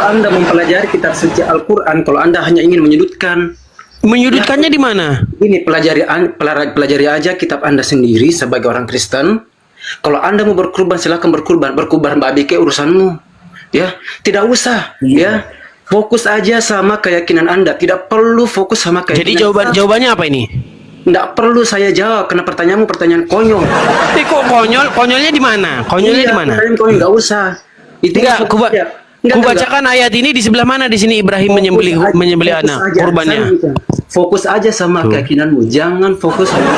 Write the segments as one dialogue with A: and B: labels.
A: Anda mempelajari kitab suci Al-Quran, kalau Anda hanya ingin menyudutkan,
B: Menyudutkannya di mana?
A: ini pelajari aja kitab Anda sendiri sebagai orang Kristen. Kalau Anda mau berkurban, silakan berkurban Mbak Bike urusanmu. Ya, tidak usah. Ya, fokus aja sama keyakinan Anda. Tidak perlu fokus sama keyakinan.
B: Jadi jawabannya apa ini?
A: Tidak perlu saya jawab karena pertanyaanmu pertanyaan konyol.
B: Kok konyol? Konyolnya di mana? Konyolnya di mana?
A: Pertanyaan konyol nggak usah. Itu
B: Enggak, kubacakan ayat ini di sebelah mana di sini Ibrahim menyembelih anak kurbannya.
A: Fokus aja sama keyakinanmu, jangan fokus sama.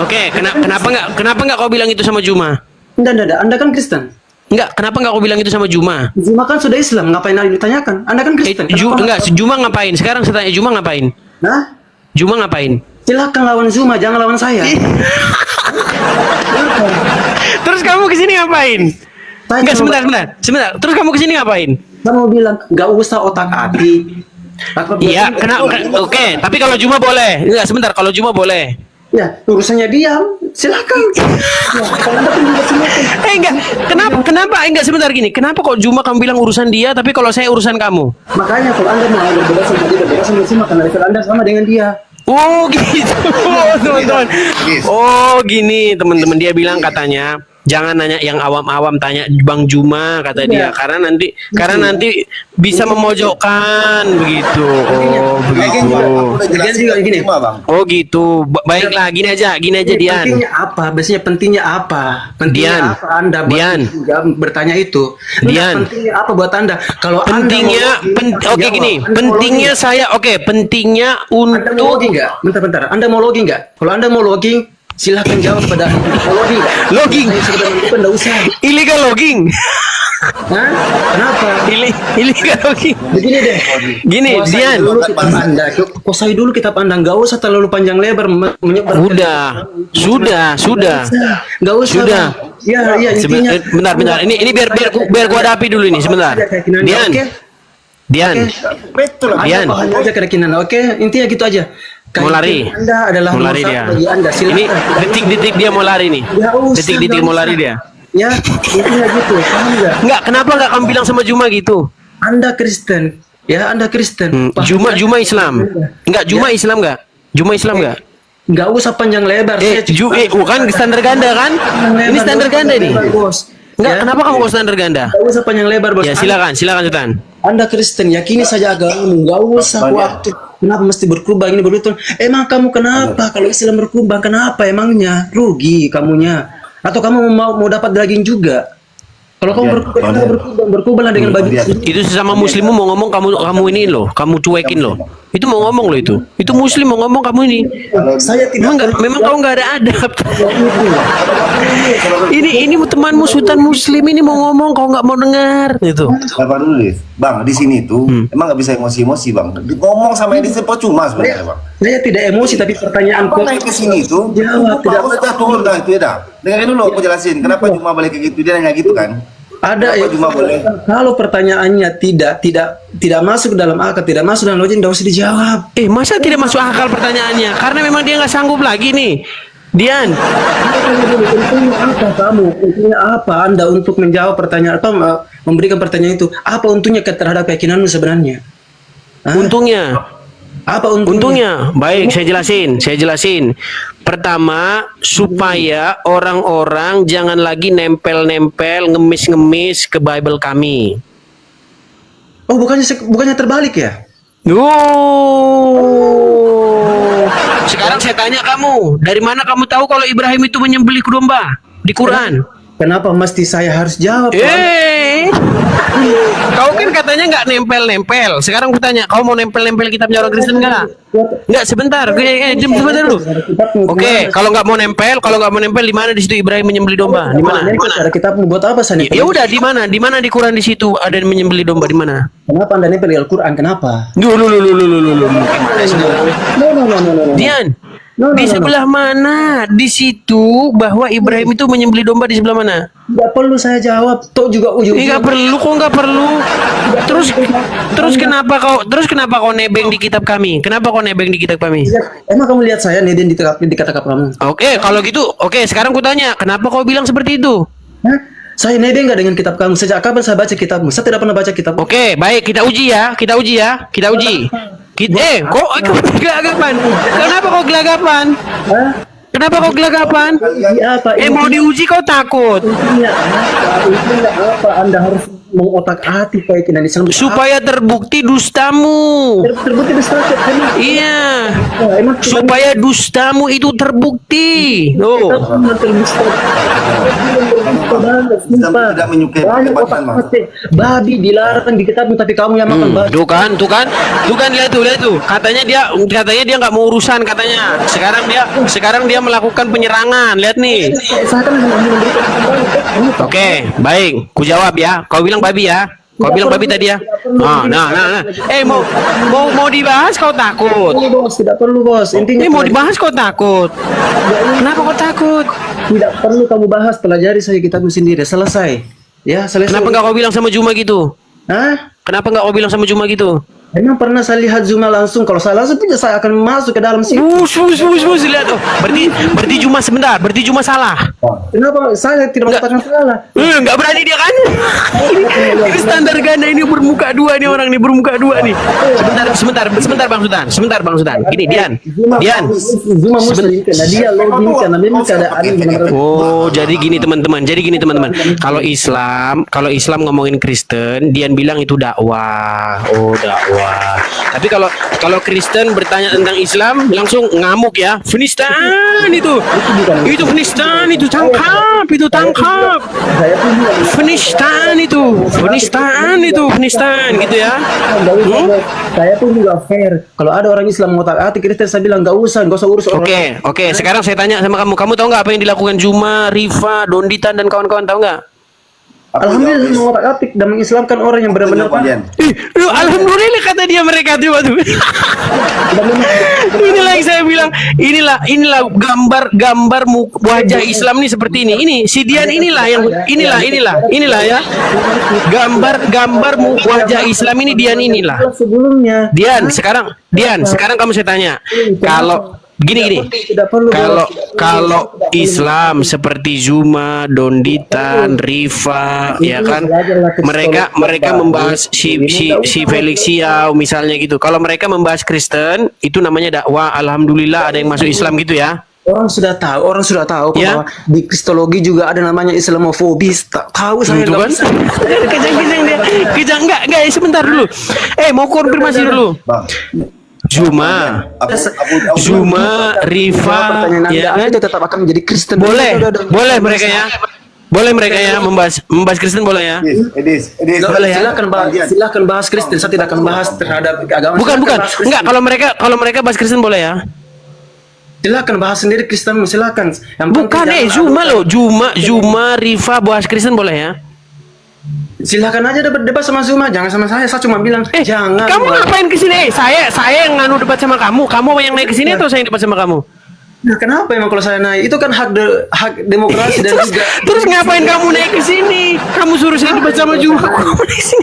B: Oke, kenapa enggak kau bilang itu sama Juma?
A: Enggak, Anda kan Kristen.
B: Enggak, kenapa enggak kau bilang itu sama Juma?
A: Juma kan sudah Islam, ngapain Anda ditanyakan? Anda kan Kristen.
B: Enggak, Juma ngapain? Sekarang saya tanya Juma ngapain?
A: Nah,
B: Juma ngapain?
A: silakan lawan Zuma, jangan lawan saya.
B: Terus kamu kesini ngapain? Enggak, sebentar. Terus kamu kesini ngapain?
A: Kamu bilang nggak usah otak-atik.
B: Iya, oke. Tapi kalau Juma boleh. Enggak, sebentar. Kalau Juma boleh.
A: Ya, urusannya diam. Silakan. Ya, kalau Anda pun juga silakan.
B: Enggak. Kenapa? Enggak, sebentar gini. Kenapa kok Juma kamu bilang urusan dia, tapi kalau saya urusan kamu?
A: Makanya kalau Anda mau berbeda sama dia, berbeda sama Zuma, karena level Anda sama dengan dia.
B: Oh gitu, teman-teman. Oh gini, teman-teman, dia bilang katanya jangan nanya yang awam-awam, tanya Bang Juma kata dia, karena nanti bisa memojokkan begitu. Oh begitu. Oh gitu. Baiklah, gini aja Dian.
A: Pentingnya apa? Biasanya pentingnya apa? Pentingnya apa Anda juga bertanya itu?
B: Dian.
A: Pentingnya apa buat Anda? Kalau
B: pentingnya, pentingnya saya, pentingnya
A: Anda mau
B: untuk.
A: login nggak? Bentar. Anda mau login nggak? Kalau Anda mau login, silahkan jawab pada login.
B: Logging.
A: Enggak usah.
B: Illegal logging.
A: Hah? Kenapa?
B: Illegal logging.
A: Begini deh.
B: Gini, Dian.
A: Kuasai dulu kitab Anda. Enggak usah terlalu panjang lebar menyebar.
B: Sudah.
A: Enggak usah.
B: Sudah.
A: Ya, intinya.
B: Bentar. Ini biar gua hadapi dulu ini sebentar. Dian.
C: Betul.
B: Dian.
A: Hanya aja keyakinan. Oke, intinya gitu aja.
B: Mau lari.
A: Anda adalah
B: mau lari dia.
A: bagi Anda. Silakan.
B: Ini detik-detik dia mau lari nih. Detik-detik mau lari dia.
A: Ya, intinya gitu.
B: Enggak, kenapa enggak kamu bilang sama Juma gitu?
A: Anda Kristen. Ya, Anda Kristen.
B: Juma Islam. Enggak, Juma Islam enggak? Juma Islam enggak?
A: Enggak usah panjang lebar.
B: Bukan standar ganda kan? Ini standar ganda nih. Enggak, kenapa kamu kok standar ganda?
A: Enggak usah panjang lebar, Bos.
B: Ya, silakan Sultan.
A: Anda Kristen, yakini saja agamamu. Enggak usah waktu. Kenapa mesti berkurban ini berutun? Emang kamu kenapa? Kalau Islam berkurban, kenapa emangnya? Rugi kamunya. Atau kamu mau dapat daging juga? Kalau kamu berkurbanlah dengan baju.
B: Itu sesama muslimmu mau ngomong kamu ini loh, kamu cuekin loh. Itu mau ngomong loh itu. Itu muslim mau ngomong kamu ini.
A: Saya tidak.
B: Memang kau nggak ada adab. ini temanmu Sultan Muslim ini mau ngomong kau nggak mau dengar gitu.
C: Sabar dulu, Bang. Di sini tuh emang nggak bisa emosi-emosi, Bang. Ngomong sama ini percuma sebenarnya, Bang.
A: Saya tidak emosi, tapi pertanyaan
C: kok naik ke sini tuh jawab tidak usah turun dah itu ya dah. Dengerin dulu aku jelasin kenapa cuma balik kayak gitu, dia nanya gitu kan.
A: Ada ya, cuma boleh. Kalau pertanyaannya tidak masuk dalam akal, tidak masuk dalam logik, tidak usah dijawab.
B: Masa tidak masuk akal pertanyaannya? Karena memang dia nggak sanggup lagi nih. Dian,
A: untungnya apa kamu? Untungnya apa Anda untuk menjawab pertanyaan atau memberikan pertanyaan itu? Apa untungnya terhadap keyakinanmu sebenarnya?
B: Untungnya?
A: Apa untungnya?
B: Baik, saya jelasin. Pertama, supaya orang-orang jangan lagi nempel-nempel, ngemis-ngemis ke Bible kami.
A: Oh, bukannya terbalik ya?
B: Sekarang saya tanya kamu, dari mana kamu tahu kalau Ibrahim itu menyembelih domba di Quran?
A: Kenapa mesti saya harus jawab?
B: Kau kan katanya nggak nempel-nempel. Sekarang aku tanya, kau mau nempel-nempel kitabnya orang Kristen nggak? Nggak, sebentar. Sebentar dulu. Oke, kalau nggak mau nempel, di mana di situ Ibrahim menyembelih domba? Di mana?
A: Ada kitab buat apa Sani?
B: Ya udah, di mana? Di mana di Quran di situ ada yang menyembelih domba di mana?
A: Kenapa Anda nempel Al-Quran? Kenapa?
B: Dian, di sebelah mana? Di situ bahwa Ibrahim itu menyembelih domba di sebelah mana?
A: Nggak perlu saya jawab. Toh juga
B: nggak perlu, kok nggak perlu. Terus kenapa kau nebeng di kitab kami? Kenapa kau nebeng di kitab kami?
A: Emang kamu lihat saya nebeng di kitab kamu?
B: Oke, kalau gitu, sekarang ku tanya, kenapa kau bilang seperti itu?
A: Saya nebeng nggak dengan kitab kamu? Sejak kapan saya baca kitabmu? Saya tidak pernah baca kitab.
B: Oke, baik, kita uji ya. Kita uji ya. Kita uji. Kok gelagapan? Kenapa kok gelagapan?
A: Hah?
B: Kenapa kok gelagapan?
A: Iya apa?
B: Mau diuji kau takut.
A: Intinya apa? Anda harus mengotak-atik keyakinan Islam.
B: Supaya terbukti dustamu.
A: Terbukti distraksi.
B: Iya.
A: Emang
B: Supaya dustamu itu terbukti. Oh.
C: Tidak menyukai
A: banyak
C: perdebatan, Mas.
A: otak-atik. Babi dilarang di kitabmu, tapi kamu yang makan babi.
B: Tuh kan, lihat tuh. Katanya dia nggak mau urusan katanya. Sekarang dia melakukan penyerangan. Lihat nih.
A: Saya kan hanya memberikan
B: Oke, baik. Ku jawab ya. Kau bilang babi ya. Kau bilang babi tadi ya. Nah. Mau dibahas kau takut.
A: Tidak perlu bos. Intinya
B: Mau dibahas kau takut. Kenapa kau takut?
A: tidak perlu kamu bahas, pelajari saja kitabmu sendiri. Selesai. Ya, selesai.
B: Kenapa nggak kau bilang sama Juma gitu?
A: Hah?
B: Kenapa nggak kau bilang sama Juma gitu?
A: Emang pernah saya lihat Zuma langsung? Kalau saya langsung punya, saya akan masuk ke dalam situ.
B: Bus, lihat tuh. Berarti Juma sebentar. Berarti Juma salah.
A: Kenapa saya tidak mengatakan salah?
B: Nggak berani dia kan? Ini standar ganda ini bermuka dua nih orang nih bermuka dua nih. Sebentar Bang Sultan. Ini Dian.
A: Zuma muslim karena dia login karena memang keadaan benar-benar.
B: Oh, jadi gini teman-teman. Kalau Islam ngomongin Kristen, Dian bilang itu dakwah. Oh, dakwah. Tapi kalau Kristen bertanya tentang Islam langsung ngamuk ya. Penistaan itu. Itu penistaan itu tangkap. Penistaan gitu ya.
A: Saya pun juga fair. Kalau ada orang Islam ngotak-atik Kristen, saya bilang nggak usah urus orang.
B: Oke. Sekarang saya tanya sama kamu. Kamu tahu nggak apa yang dilakukan Juma, Rifa, Donditan dan kawan-kawan, tahu nggak?
A: Alhamdulillah mengotak-atik dan mengislamkan orang yang benar-benar
B: Alhamdulillah kata dia mereka tuh. Inilah yang saya bilang. Inilah gambar wajah Islam nih seperti ini. Ini si Dian inilah ya. Gambar wajah Islam ini Dian inilah.
A: sebelumnya.
B: Dian, sekarang kamu saya tanya. Kalau gini. Kalau Islam seperti Zuma, Donditan, Rifa, ya kan, mereka membahas si Felix Xiao misalnya gitu. Kalau mereka membahas Kristen, itu namanya dakwah. Alhamdulillah ada yang masuk Islam gitu ya.
A: Orang sudah tahu
B: Ya.
A: bahwa di kristologi juga ada namanya Islamofobis. Tahu saya
B: Itu kan? Kejang enggak, sebentar dulu. Mau konfirmasi dulu.
C: Bang.
B: Zuma, Rifa, ya kan?
A: Itu tetap akan menjadi Kristen.
B: Boleh mereka ya membahas Kristen boleh ya.
C: Edis.
A: Silakan bahas Kristen. Saya tidak akan bahas terhadap agama.
B: Bukan. Enggak, kalau mereka bahas Kristen boleh ya.
A: Silakan bahas sendiri Kristen, silakan.
B: Bukan Zuma, Rifa bahas Kristen boleh ya.
A: Silakan aja debat sama Zuma, jangan sama saya. Saya cuma bilang jangan.
B: Kamu ngapain kesini? Saya yang nganu debat sama kamu. Kamu yang naik kesini atau saya yang debat sama kamu?
A: Nah, kenapa emang kalau saya naik? Itu kan hak demokrasi dan juga.
B: Terus ngapain kamu naik ke sini? Kamu suruh saya debat sama Juma.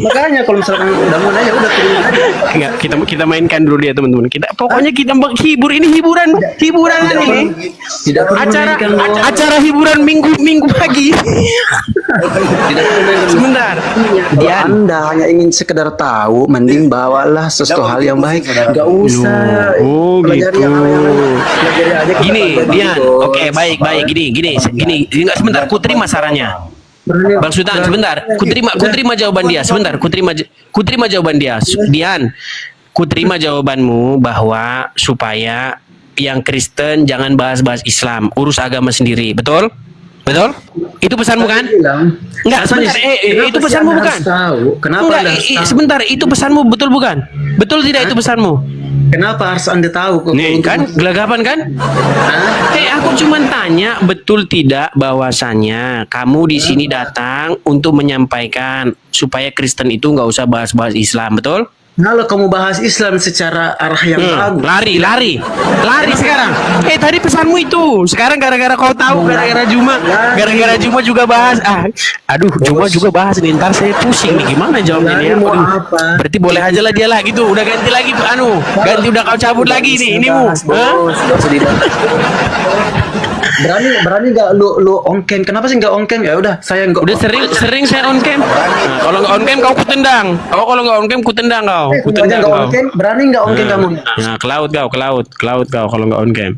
A: Makanya kalau misalkan udah mau nanya udah turun aja.
B: Enggak, kita mainkan dulu dia teman-teman. Pokoknya kita hibur ini hiburan ini.
A: Tidak perlu
B: Acara hiburan minggu pagi. Sebentar.
A: Dian, Anda hanya ingin sekedar tahu, mending bawalah sesuatu hal yang baik. Gak usah. Pelajari yang pelajari aja.
B: Gini, Dian. Oke, baik. Gini. Enggak, sebentar. Ku terima sarannya. Bang Sultan, sebentar. Ku terima jawaban dia. Sebentar. Ku terima jawaban dia. Dian, ku terima jawabanmu bahwa supaya yang Kristen jangan bahas-bahas Islam, urus agama sendiri. Betul? Itu pesanmu kan? Enggak, sebentar. Itu pesanmu bukan?
A: Kenapa Anda
B: sebentar. Itu pesanmu betul bukan? Betul tidak itu pesanmu?
A: Kenapa harus Anda tahu?
B: Nih kan, gelagapan kan? Aku cuma tanya betul tidak bahwasannya kamu di sini datang untuk menyampaikan supaya Kristen itu nggak usah bahas-bahas Islam, betul?
A: Kalau kamu bahas Islam secara arah yang bagus,
B: lari sekarang. Tadi pesanmu itu. Sekarang gara-gara kau tahu, gara-gara Juma juga bahas. Aduh, Juma juga bahas nih. Ntar saya pusing nih. Gimana jawabnya nih? Berarti boleh aja lah dia lah gitu. Udah ganti lagi, ganti udah kau cabut lagi nih. Ini mu.
A: berani nggak lu on cam? Kenapa sih nggak on cam? Ya udah, saya nggak.
B: Udah sering saya on cam. Nah, kalau nggak on cam kau kutendang. Kalau nggak on cam kutendang kau.
A: Kutendang
B: Kutendang
A: nggak
B: kau.
A: on cam, berani nggak on cam kamu?
B: Nah, ke laut kau, ke laut kau kalau nggak on cam.